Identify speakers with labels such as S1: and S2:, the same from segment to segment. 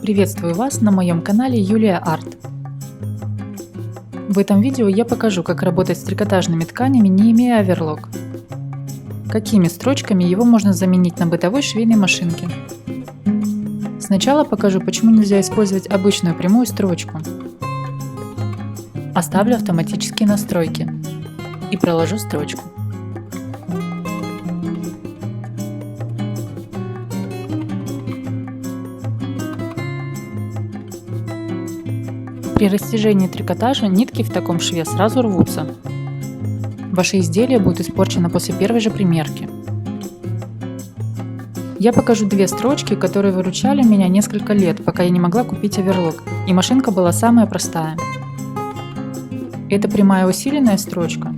S1: Приветствую вас на моем канале Юлия Арт. В этом видео я покажу, как работать с трикотажными тканями, не имея оверлок. Какими строчками его можно заменить на бытовой швейной машинке. Сначала покажу, почему нельзя использовать обычную прямую строчку. Оставлю автоматические настройки и проложу строчку. При растяжении трикотажа нитки в таком шве сразу рвутся. Ваше изделие будет испорчено после первой же примерки. Я покажу две строчки, которые выручали меня несколько лет, пока я не могла купить оверлок, и машинка была самая простая. Это прямая усиленная строчка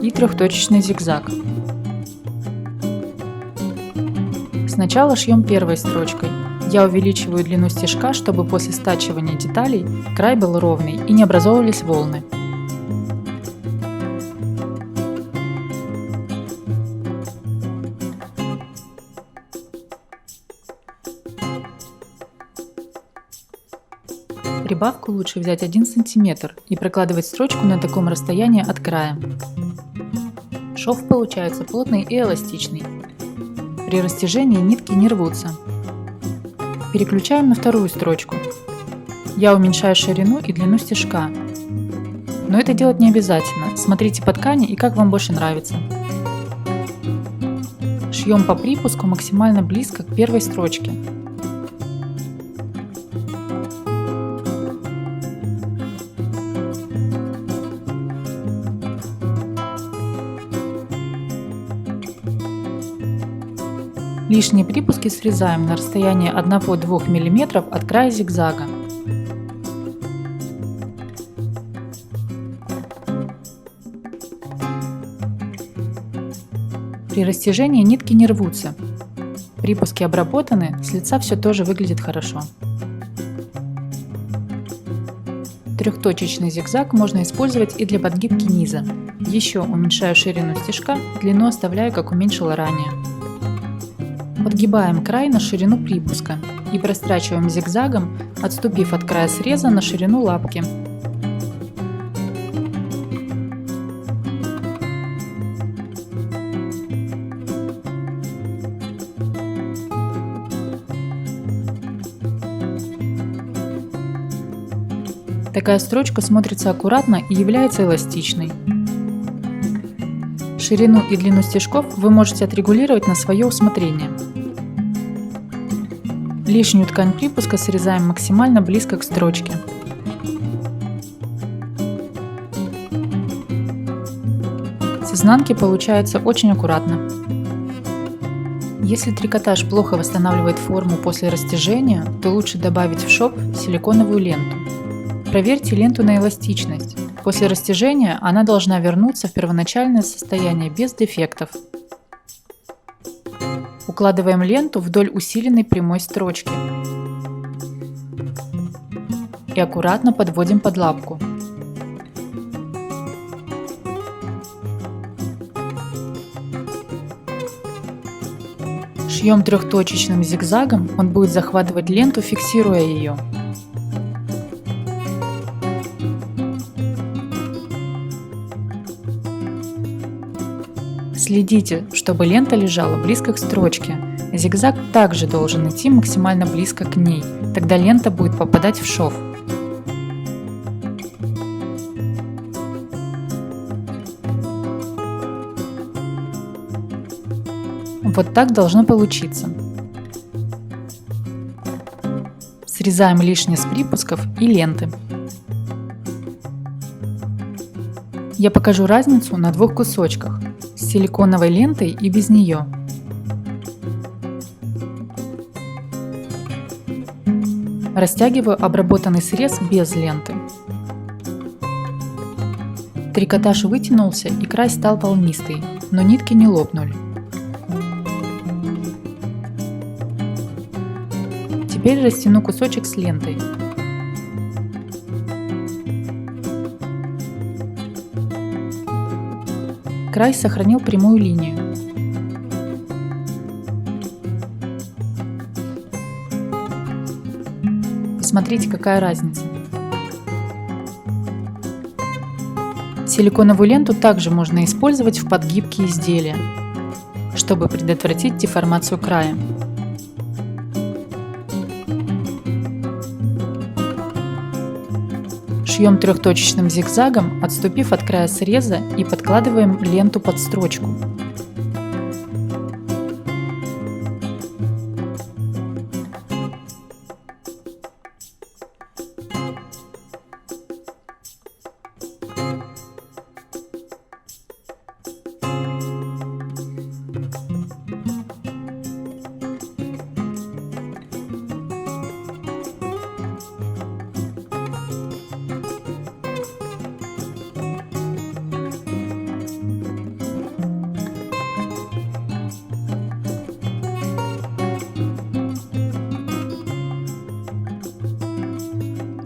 S1: и трехточечный зигзаг. Сначала шьем первой строчкой. Я увеличиваю длину стежка, чтобы после стачивания деталей край был ровный и не образовывались волны. Прибавку лучше взять 1 см и прокладывать строчку на таком расстоянии от края. Шов получается плотный и эластичный. При растяжении нитки не рвутся. Переключаем на вторую строчку. Я уменьшаю ширину и длину стежка. Но это делать не обязательно. Смотрите по ткани и как вам больше нравится. Шьем по припуску максимально близко к первой строчке. Лишние припуски срезаем на расстоянии 1-2 мм от края зигзага. При растяжении нитки не рвутся. Припуски обработаны, с лица все тоже выглядит хорошо. Трехточечный зигзаг можно использовать и для подгибки низа. Еще уменьшаю ширину стежка, длину оставляю, как уменьшила ранее. Подгибаем край на ширину припуска и прострачиваем зигзагом, отступив от края среза на ширину лапки. Такая строчка смотрится аккуратно и является эластичной. Ширину и длину стежков вы можете отрегулировать на свое усмотрение. Лишнюю ткань припуска срезаем максимально близко к строчке. С изнанки получается очень аккуратно. Если трикотаж плохо восстанавливает форму после растяжения, то лучше добавить в шов силиконовую ленту. Проверьте ленту на эластичность. После растяжения она должна вернуться в первоначальное состояние без дефектов. Укладываем ленту вдоль усиленной прямой строчки и аккуратно подводим под лапку. Шьем трехточечным зигзагом, он будет захватывать ленту, фиксируя ее. Следите, чтобы лента лежала близко к строчке. Зигзаг также должен идти максимально близко к ней, тогда лента будет попадать в шов. Вот так должно получиться. Срезаем лишнее с припусков и ленты. Я покажу разницу на двух кусочках. С силиконовой лентой и без нее. Растягиваю обработанный срез без ленты. Трикотаж вытянулся и край стал волнистый, но нитки не лопнули. Теперь растяну кусочек с лентой. Край сохранил прямую линию. посмотрите, какая разница. Силиконовую ленту также можно использовать в подгибке изделия, чтобы предотвратить деформацию края. Шьем трехточечным зигзагом, отступив от края среза, и подкладываем ленту под строчку.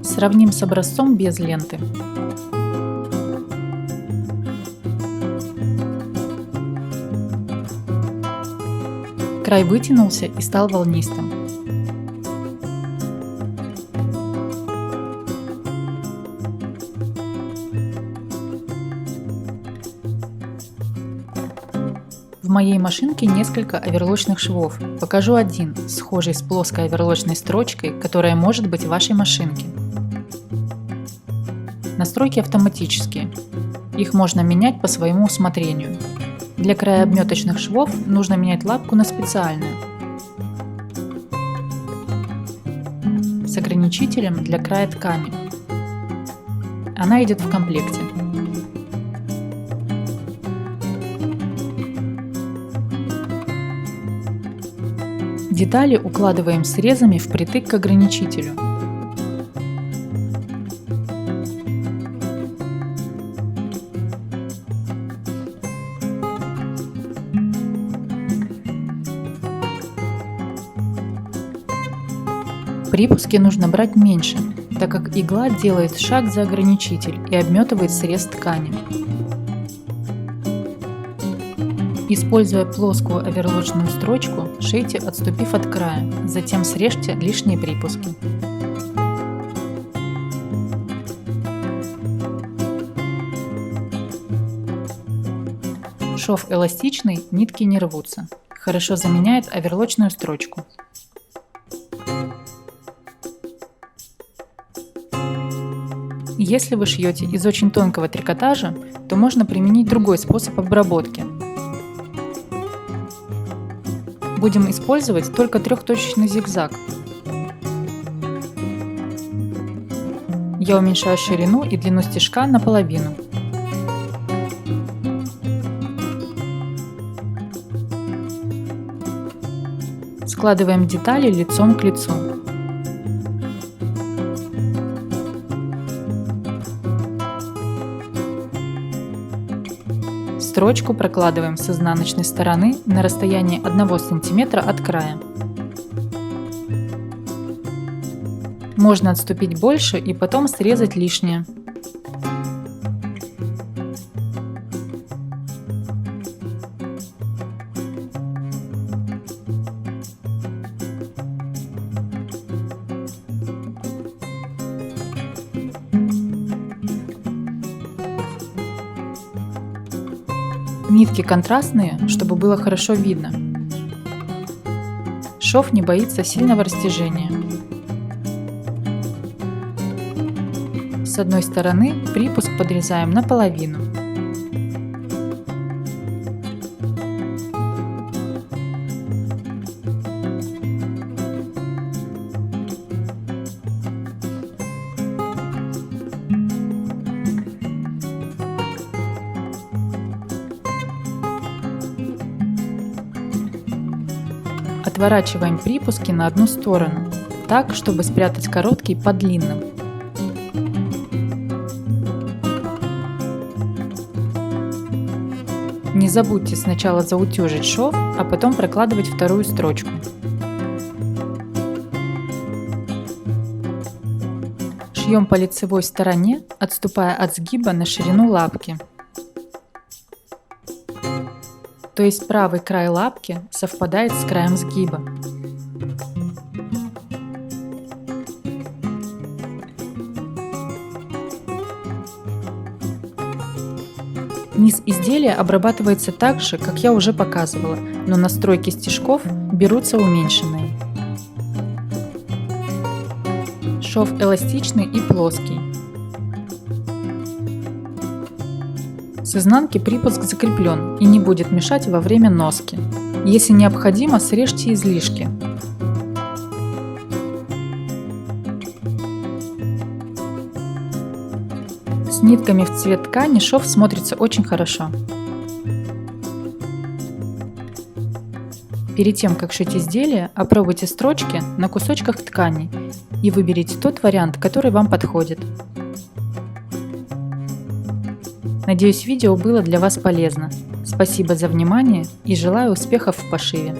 S1: Сравним с образцом без ленты. Край вытянулся и стал волнистым. В моей машинке несколько оверлочных швов. Покажу один, схожий с плоской оверлочной строчкой, которая может быть в вашей машинке. Настройки автоматические. Их можно менять по своему усмотрению. Для края обметочных швов нужно менять лапку на специальную. С ограничителем для края ткани. Она идет в комплекте. Детали укладываем срезами впритык к ограничителю. Припуски нужно брать меньше, так как игла делает шаг за ограничитель и обметывает срез ткани. Используя плоскую оверлочную строчку, шейте, отступив от края, затем срежьте лишние припуски. Шов эластичный, нитки не рвутся. Хорошо заменяет оверлочную строчку. Если вы шьете из очень тонкого трикотажа, то можно применить другой способ обработки. Будем использовать только трехточечный зигзаг. Я уменьшаю ширину и длину стежка наполовину. Складываем детали лицом к лицу. Строчку прокладываем с изнаночной стороны на расстоянии 1 см от края. Можно отступить больше и потом срезать лишнее. Нитки контрастные, чтобы было хорошо видно. Шов не боится сильного растяжения. С одной стороны припуск подрезаем наполовину. Отворачиваем припуски на одну сторону, так, чтобы спрятать короткий под длинным. Не забудьте сначала заутюжить шов, а потом прокладывать вторую строчку. Шьем по лицевой стороне, отступая от сгиба на ширину лапки. То есть правый край лапки совпадает с краем сгиба. Низ изделия обрабатывается так же, как я уже показывала, но настройки стежков берутся уменьшенные. Шов эластичный и плоский. С изнанки припуск закреплен и не будет мешать во время носки. Если необходимо, срежьте излишки. С нитками в цвет ткани шов смотрится очень хорошо. Перед тем, как шить изделие, опробуйте строчки на кусочках ткани и выберите тот вариант, который вам подходит. Надеюсь, видео было для вас полезно. Спасибо за внимание и желаю успехов в пошиве!